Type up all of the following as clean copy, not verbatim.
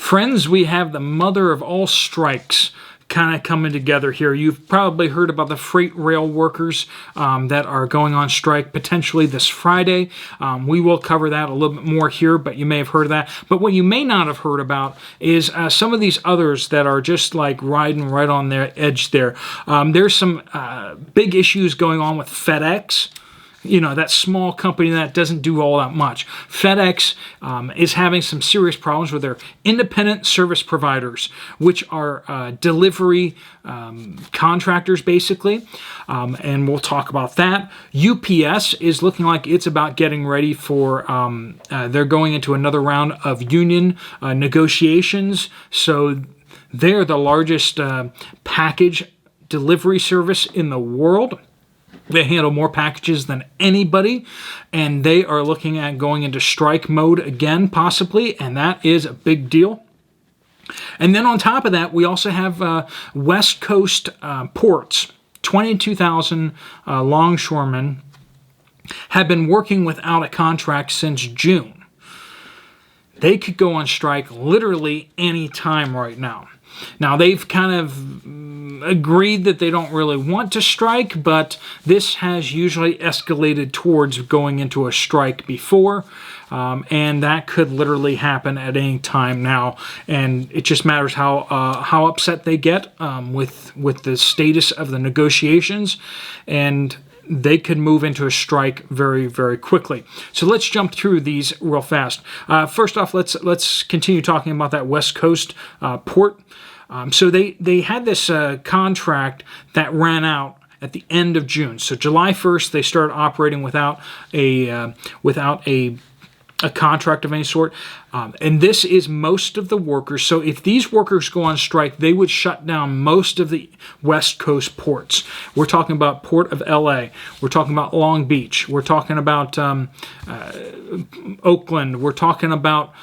Friends, we have the mother of all strikes kind of coming together here. You've probably heard about the freight rail workers that are going on strike potentially this Friday. We will cover that a little bit more here, but you may have heard of that. But what you may not have heard about is some of these others that are just like riding right on their edge there. There's some big issues going on with FedEx. You know, that small company that doesn't do all that much. FedEx is having some serious problems with their independent service providers, which are delivery contractors, basically. And we'll talk about that. UPS is looking like it's about getting ready for, they're going into another round of union negotiations. So they're the largest package delivery service in the world. They handle more packages than anybody, and they are looking at going into strike mode again, possibly, and that is a big deal. And then on top of that, we also have West Coast ports. 22,000 longshoremen have been working without a contract since June. They could go on strike literally any time right now. Now, they've kind of agreed that they don't really want to strike, but this has usually escalated towards going into a strike before, and that could literally happen at any time now. And it just matters how upset they get with the status of the negotiations, and they could move into a strike very, very quickly. So let's jump through these real fast. First off, let's continue talking about that West Coast port. So they had this contract that ran out at the end of June. So July 1st, they started operating without a contract of any sort. And this is most of the workers. So if these workers go on strike, they would shut down most of the West Coast ports. We're talking about Port of LA. We're talking about Long Beach. We're talking about Oakland. We're talking about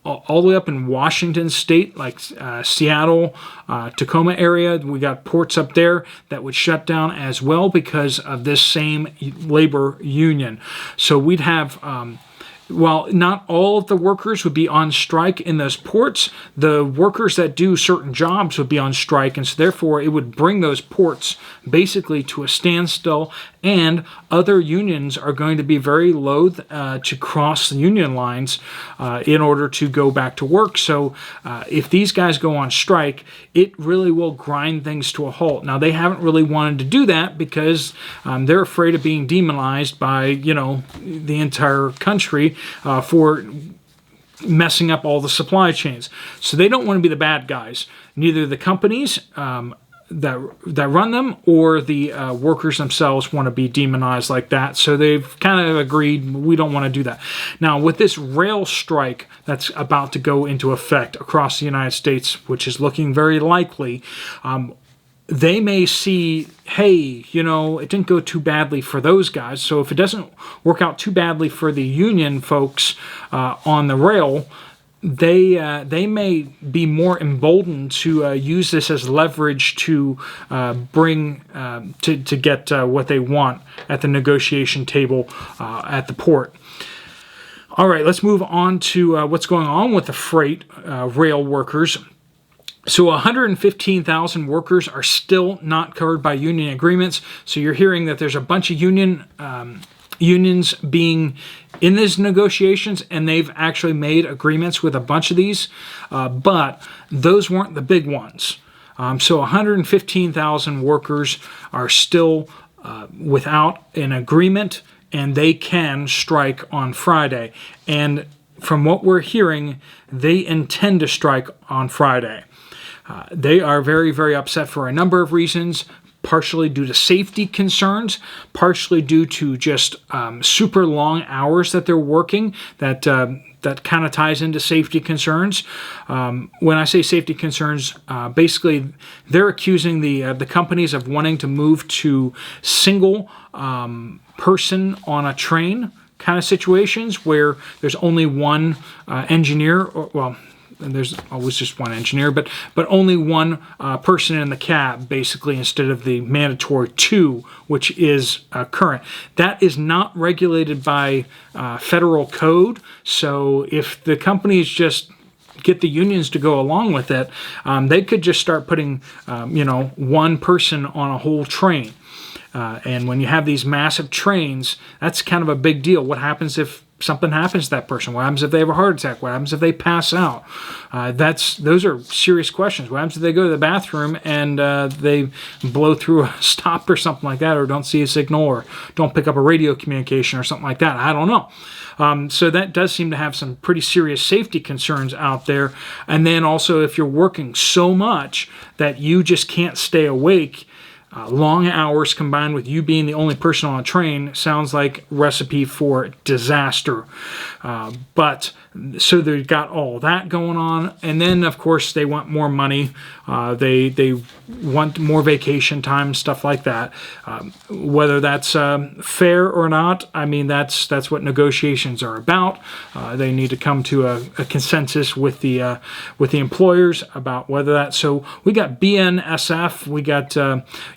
all the way up in Washington State, like Seattle, Tacoma area. We got ports up there that would shut down as well because of this same labor union. So we'd have... While not all of the workers would be on strike in those ports, the workers that do certain jobs would be on strike, and so therefore it would bring those ports basically to a standstill, and other unions are going to be very loath to cross the union lines in order to go back to work. So if these guys go on strike, it really will grind things to a halt. Now, they haven't really wanted to do that because they're afraid of being demonized by, you know, the entire country for messing up all the supply chains. So they don't want to be the bad guys. Neither the companies that run them or the workers themselves want to be demonized like that. So they've kind of agreed, we don't want to do that. Now, with this rail strike that's about to go into effect across the United States, which is looking very likely, they may see, hey, you know, it didn't go too badly for those guys. So if it doesn't work out too badly for the union folks on the rail, they may be more emboldened to use this as leverage to bring to get what they want at the negotiation table at the port. All right, let's move on to what's going on with the freight rail workers. So 115,000 workers are still not covered by union agreements. So you're hearing that there's a bunch of unions being in these negotiations, and they've actually made agreements with a bunch of these, but those weren't the big ones. So 115,000 workers are still without an agreement, and they can strike on Friday. And from what we're hearing, they intend to strike on Friday. They are very, very upset for a number of reasons, partially due to safety concerns, partially due to just super long hours that they're working that kind of ties into safety concerns. When I say safety concerns, basically they're accusing the companies of wanting to move to single person on a train kind of situations where there's only one engineer, or, well, and there's always just one engineer, but only one person in the cab, basically, instead of the mandatory two, which is current. That is not regulated by federal code, so if the companies just get the unions to go along with it, they could just start putting, one person on a whole train. And when you have these massive trains, that's kind of a big deal. What happens if something happens to that person? What happens if they have a heart attack? What happens if they pass out? Those are serious questions. What happens if they go to the bathroom and they blow through a stop or something like that, or don't see a signal, or don't pick up a radio communication or something like that? I don't know. So that does seem to have some pretty serious safety concerns out there. And then also, if you're working so much that you just can't stay awake, long hours combined with you being the only person on a train sounds like recipe for disaster. But so they've got all that going on, and then of course they want more money. They want more vacation time, stuff like that. Whether that's fair or not, I mean that's what negotiations are about. They need to come to a consensus with the employers about whether that. So we got BNSF, we got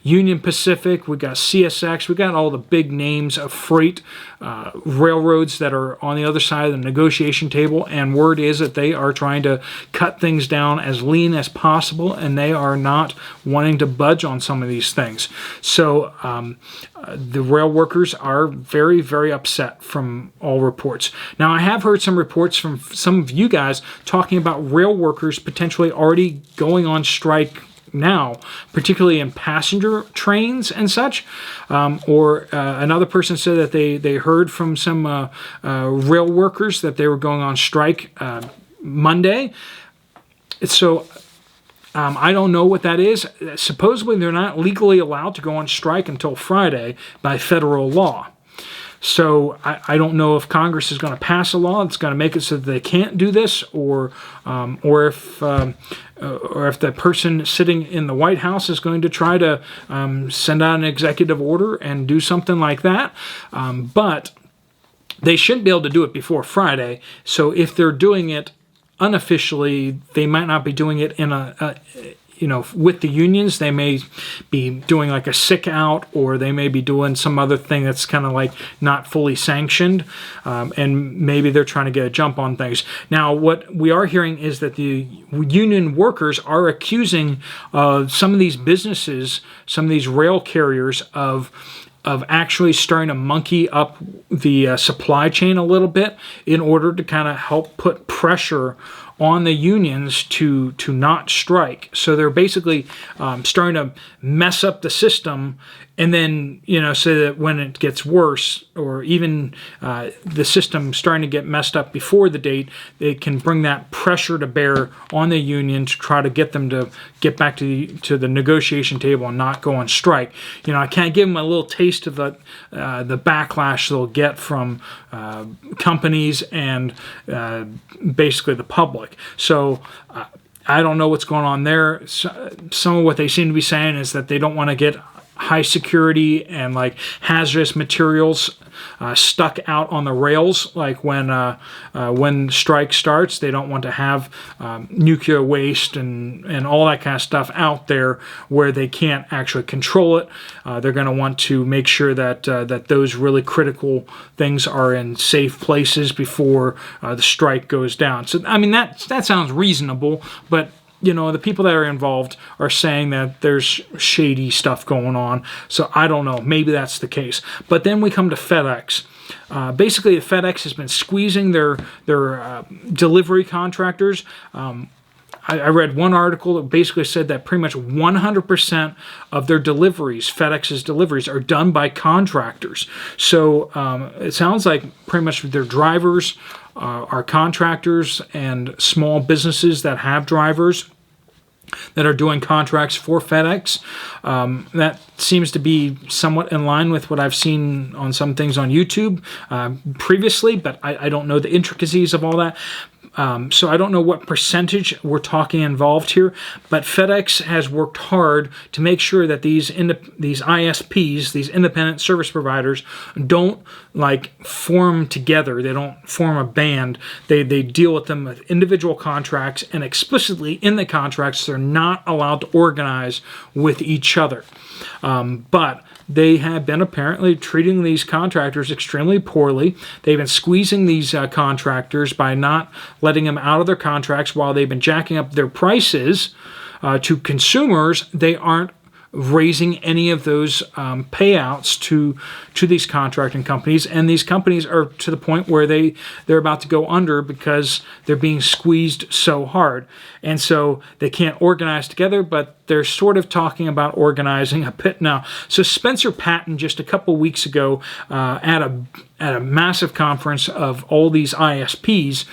Union Pacific, we got CSX, we got all the big names of freight railroads that are on the other side of the negotiation table, and word is that they are trying to cut things down as lean as possible, and they are not wanting to budge on some of these things. So the rail workers are very, very upset from all reports. Now, I have heard some reports from some of you guys talking about rail workers potentially already going on strike now, particularly in passenger trains and such. Or another person said that they heard from some rail workers that they were going on strike Monday. So I don't know what that is. Supposedly they're not legally allowed to go on strike until Friday by federal law. So I don't know if Congress is going to pass a law that's going to make it so that they can't do this, or if the person sitting in the White House is going to try to send out an executive order and do something like that. But they shouldn't be able to do it before Friday. So if they're doing it unofficially, they might not be doing it in with the unions. They may be doing like a sick out, or they may be doing some other thing that's kind of like not fully sanctioned, and maybe they're trying to get a jump on things. Now, what we are hearing is that the union workers are accusing some of these businesses, some of these rail carriers of actually starting to monkey up the supply chain a little bit in order to kind of help put pressure on the unions to not strike. So they're basically starting to mess up the system, and then, so that when it gets worse, or even the system starting to get messed up before the date, they can bring that pressure to bear on the union to try to get them to get back to the negotiation table and not go on strike. I can't give them a little taste of the backlash they'll get from companies and basically the public. So I don't know what's going on there. Some of what they seem to be saying is that they don't want to get high security and like hazardous materials stuck out on the rails. Like when strike starts, they don't want to have nuclear waste and all that kind of stuff out there where they can't actually control it. They're going to want to make sure that those really critical things are in safe places before the strike goes down. So I mean that sounds reasonable, but the people that are involved are saying that there's shady stuff going on. So I don't know. Maybe that's the case. But then we come to FedEx. Basically, FedEx has been squeezing their delivery contractors. I read one article that basically said that pretty much 100% of their deliveries, FedEx's deliveries, are done by contractors. So it sounds like pretty much their drivers are contractors and small businesses that have drivers that are doing contracts for FedEx. That seems to be somewhat in line with what I've seen on some things on YouTube previously, but I don't know the intricacies of all that. So I don't know what percentage we're talking involved here, but FedEx has worked hard to make sure that these ISPs, these independent service providers, don't like form together. They don't form a band. They deal with them with individual contracts, and explicitly in the contracts, they're not allowed to organize with each other. But they have been apparently treating these contractors extremely poorly. They've been squeezing these contractors by not letting them out of their contracts while they've been jacking up their prices to consumers. They aren't raising any of those payouts to these contracting companies, and these companies are to the point where they're about to go under because they're being squeezed so hard, and so they can't organize together, but they're sort of talking about organizing a bit now. So Spencer Patton just a couple weeks ago at a massive conference of all these ISPs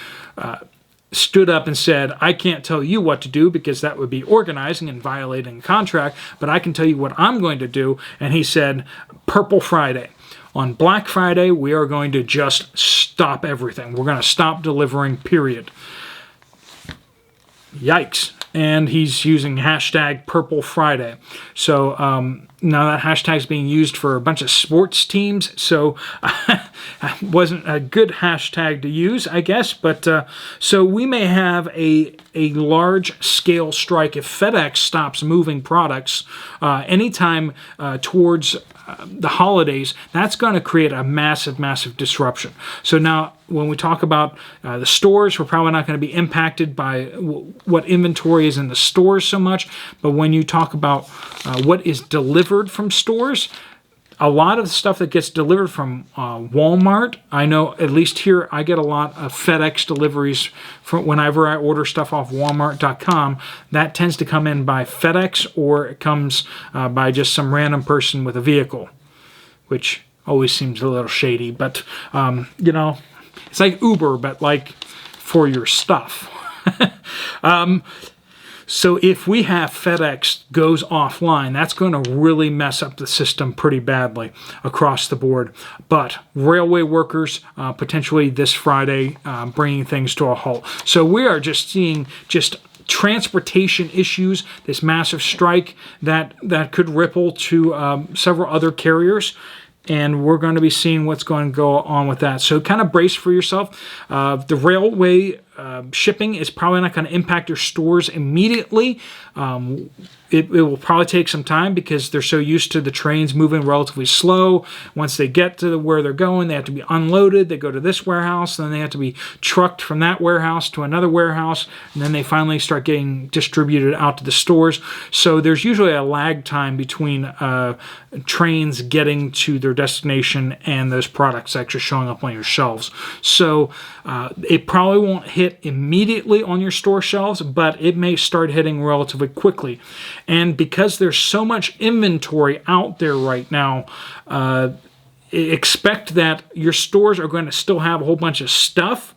stood up and said, I can't tell you what to do because that would be organizing and violating a contract, but I can tell you what I'm going to do. And he said, Purple Friday. On Black Friday, we are going to just stop everything. We're going to stop delivering, period. Yikes. And he's using hashtag Purple Friday. So now that hashtag is being used for a bunch of sports teams, so wasn't a good hashtag to use, I guess. But so we may have a large-scale strike if FedEx stops moving products anytime towards the holidays. That's going to create a massive, massive disruption. So now when we talk about the stores, we're probably not going to be impacted by what inventory is in the stores so much. But when you talk about what is delivered from stores, a lot of the stuff that gets delivered from Walmart, I know at least here I get a lot of FedEx deliveries from whenever I order stuff off Walmart.com. That tends to come in by FedEx, or it comes by just some random person with a vehicle, which always seems a little shady. But, you know, it's like Uber, but like for your stuff. So if we have FedEx goes offline, that's going to really mess up the system pretty badly across the board. But railway workers, potentially this Friday, bringing things to a halt. So we are just seeing transportation issues, this massive strike that could ripple to several other carriers. And we're going to be seeing what's going to go on with that. So kind of brace for yourself. The railway shipping is probably not going to impact your stores immediately. It will probably take some time because they're so used to the trains moving relatively slow. Once they get to where they're going, they have to be unloaded. They go to this warehouse, then they have to be trucked from that warehouse to another warehouse, and then they finally start getting distributed out to the stores. So there's usually a lag time between trains getting to their destination and those products actually showing up on your shelves. So it probably won't hit immediately on your store shelves, but it may start hitting relatively quickly. And because there's so much inventory out there right now, expect that your stores are going to still have a whole bunch of stuff.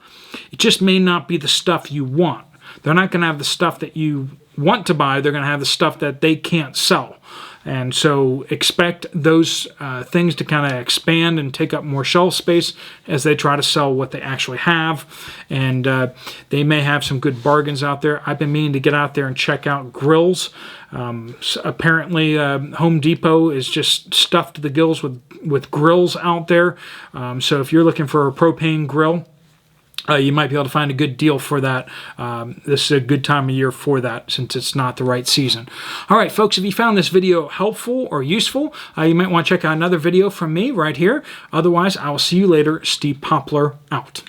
It just may not be the stuff you want. They're not going to have the stuff that you want to buy. They're going to have the stuff that they can't sell. And so expect those things to kind of expand and take up more shelf space as they try to sell what they actually have. And they may have some good bargains out there. I've been meaning to get out there and check out grills. Apparently, Home Depot is just stuffed to the gills with grills out there. So if you're looking for a propane grill, you might be able to find a good deal for that. This is a good time of year for that since it's not the right season. All right, folks, if you found this video helpful or useful, you might want to check out another video from me right here. Otherwise, I will see you later. Steve Poplar out.